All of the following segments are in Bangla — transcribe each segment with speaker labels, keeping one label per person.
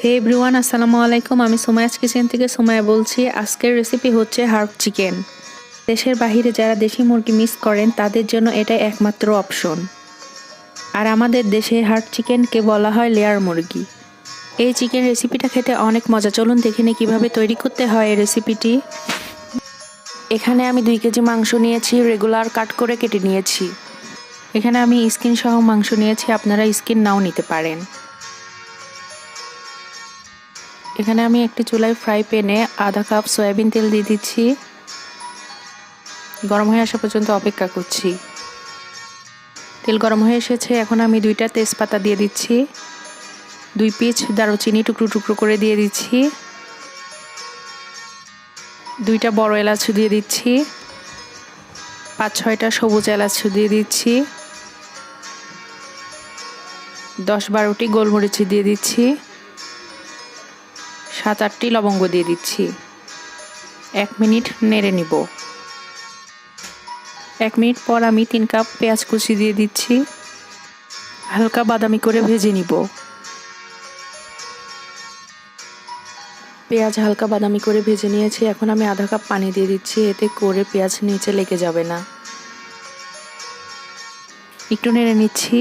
Speaker 1: হে এভরিওয়ান, আসসালামু আলাইকুম। আমি সুমায়াজ কিচেন থেকে সুমায়া বলছি। আজকের রেসিপি হচ্ছে হার্ব চিকেন। দেশের বাইরে যারা দেশি মুরগি মিস করেন তাদের জন্য এটাই একমাত্র অপশন। আর আমাদের দেশে হার্ব চিকেনকে বলা হয় লেয়ার মুরগি। এই চিকেন রেসিপিটা খেতে অনেক মজা। চলুন দেখে নিই কীভাবে তৈরি করতে হয় এই রেসিপিটি। এখানে আমি 2 কেজি মাংস নিয়েছি, রেগুলার কাট করে কেটে নিয়েছি। এখানে আমি স্কিন সহ মাংস নিয়েছি, আপনারা স্কিন নাও নিতে পারেন। এখানে আমি একটি চুলায় ফ্রাই প্যানে আধা কাপ সয়াবিন তেল দিয়ে দিচ্ছি। গরম হয়ে আসা পর্যন্ত অপেক্ষা করছি। তেল গরম হয়ে এসেছে, এখন আমি 2টা তেজপাতা দিয়ে দিচ্ছি। 2 পিস দারুচিনি টুকরো টুকরো করে দিয়ে দিচ্ছি। 2টা বড় এলাচ দিয়ে দিচ্ছি। 5-6টা সবুজ এলাচ দিয়ে দিচ্ছি। 10-12টি গোলমরিচ দিয়ে দিচ্ছি। 7-8টি লবঙ্গ দিয়ে দিচ্ছি। 1 মিনিট নেড়ে নিব। 1 মিনিট পর আমি 3 কাপ পেঁয়াজ কুচি দিয়ে দিচ্ছি। হালকা বাদামি করে ভেজে নিব। পেঁয়াজ হালকা বাদামি করে ভেজে নিয়েছি। এখন আমি আধা কাপ পানি দিয়ে দিচ্ছি, এতে করে পেঁয়াজ নিচে লেগে যাবে না। একটু নেড়ে নিচ্ছি।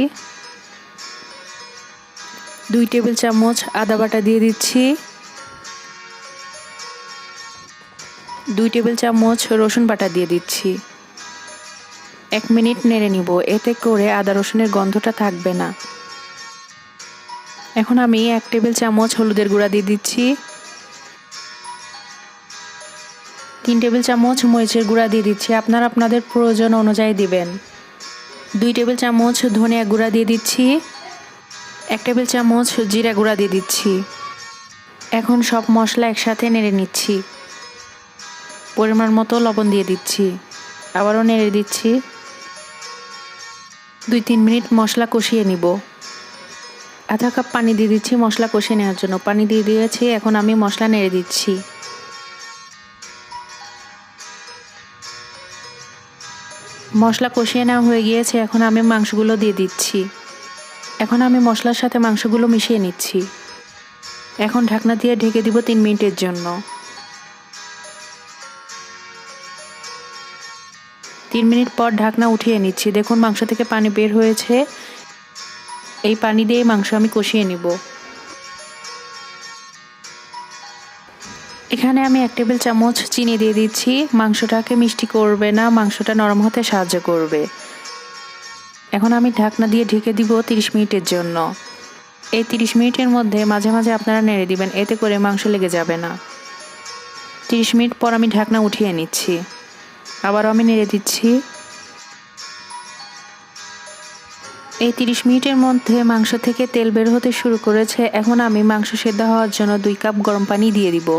Speaker 1: 2 টেবিল চামচ আদা বাটা দিয়ে দিচ্ছি। 2 টেবিল চামচ রসুন বাটা দিয়ে দিচ্ছি। 1 মিনিট নেড়ে নিব, এতে করে আদা রসুনের গন্ধটা থাকবে না। এখন আমি 1 টেবিল চামচ হলুদের গুঁড়া দিয়ে দিচ্ছি। 3 টেবিল চামচ মরিচের গুঁড়া দিয়ে দিচ্ছি, আপনারা আপনাদের প্রয়োজন অনুযায়ী দিবেন। 2 টেবিল চামচ ধনিয়া গুঁড়া দিয়ে দিচ্ছি। 1 টেবিল চামচ জিরা গুঁড়া দিয়ে দিচ্ছি। এখন সব মশলা একসাথে নেড়ে নিচ্ছি। পরিমাণ মতো লবণ দিয়ে দিচ্ছি, আবারও নেড়ে দিচ্ছি। 2-3 মিনিট মশলা কষিয়ে নিব। আধা কাপ পানি দিয়ে দিচ্ছি মশলা কষিয়ে নেওয়ার জন্য। পানি দিয়ে দিয়েছি, এখন আমি মশলা নেড়ে দিচ্ছি। মশলা কষিয়ে নেওয়া হয়ে গিয়েছে, এখন আমি মাংসগুলো দিয়ে দিচ্ছি। এখন আমি মশলার সাথে মাংসগুলো মিশিয়ে নিচ্ছি। এখন ঢাকনা দিয়ে ঢেকে দিব 3 মিনিটের জন্য। 3 মিনিট পর ঢাকনা উঠিয়ে নিচ্ছি। দেখুন মাংস থেকে পানি বের হয়েছে। এই পানি দিয়ে মাংস আমি কষিয়ে নিব। এখানে আমি 1 টেবিল চামচ চিনি দিয়ে দিচ্ছি। মাংসটাকে মিষ্টি করবে না, মাংসটা নরম হতে সাহায্য করবে। এখন আমি ঢাকনা দিয়ে ঢেকে দিব 30 মিনিটের জন্য। এই 30 মিনিটের মধ্যে মাঝে মাঝে আপনারা নেড়ে দিবেন, এতে করে মাংস লেগে যাবে না। 30 মিনিট পর আমি ঢাকনা উঠিয়ে নিচ্ছি, আবারও আমি নেড়ে দিচ্ছি। এই 30 মিনিটের মধ্যে মাংস থেকে তেল বের হতে শুরু করেছে। এখন আমি মাংস সেদ্ধ হওয়ার জন্য 2 কাপ গরম পানি দিয়ে দিব।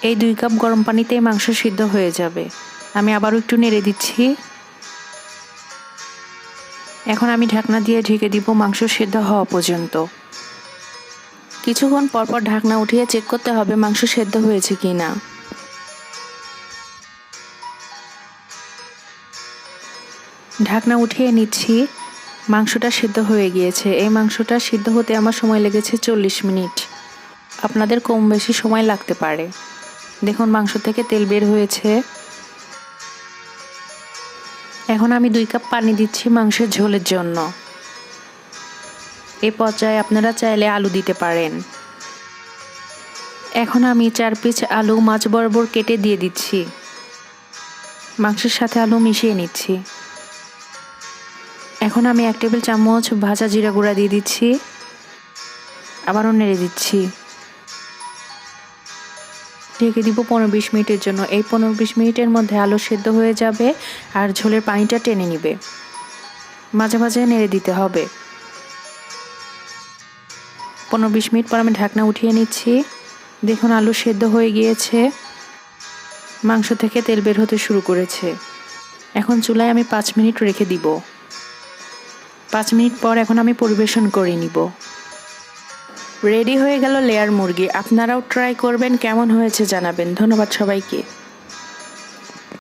Speaker 1: এই 2 কাপ গরম পানিতেই মাংস সিদ্ধ হয়ে যাবে। আমি আবারও একটু নেড়ে দিচ্ছি। এখন আমি ঢাকনা দিয়ে ঢেকে দিব মাংস সিদ্ধ হওয়া পর্যন্ত। কিছুক্ষণ পরপর ঢাকনা উঠিয়ে চেক করতে হবে মাংস সেদ্ধ হয়েছে কিনা। ঢাকনা উঠিয়ে নিচ্ছি, মাংসটা সিদ্ধ হয়ে গিয়েছে। এই মাংসটা সিদ্ধ হতে আমার সময় লেগেছে 40 মিনিট। আপনাদের কম বেশি সময় লাগতে পারে। দেখুন মাংস থেকে তেল বের হয়েছে। এখন আমি 2 কাপ পানি দিচ্ছি মাংসের ঝোলের জন্য। এই পর্যায়ে আপনারা চাইলে আলু দিতে পারেন। এখন আমি 4 পিস আলু মাঝ বরাবর কেটে দিয়ে দিচ্ছি। মাংসের সাথে আলু মিশিয়ে নিচ্ছি। এখন আমি 1 টেবিল চামচ ভাজা জিরা গুঁড়া দিয়ে দিচ্ছি, আবারও নেড়ে দিচ্ছি। ঢেকে দিব 15-20 মিনিটের জন্য। এই 15-20 মিনিটের মধ্যে আলু সেদ্ধ হয়ে যাবে আর ঝোলের পানিটা টেনে নিবে। মাঝে মাঝে নেড়ে দিতে হবে। 15-20 মিনিট পর আমি ঢাকনা উঠিয়ে নিচ্ছি। দেখুন আলু সেদ্ধ হয়ে গিয়েছে, মাংস থেকে তেল বের হতে শুরু করেছে। এখন চুলায় আমি 5 মিনিট রেখে দিব। 5 মিনিট পর এখন আমি পরিবেশন করে নিব। রেডি হয়ে গেল লেয়ার মুরগি। আপনারাও ট্রাই করবেন, কেমন হয়েছে জানাবেন। ধন্যবাদ সবাইকে।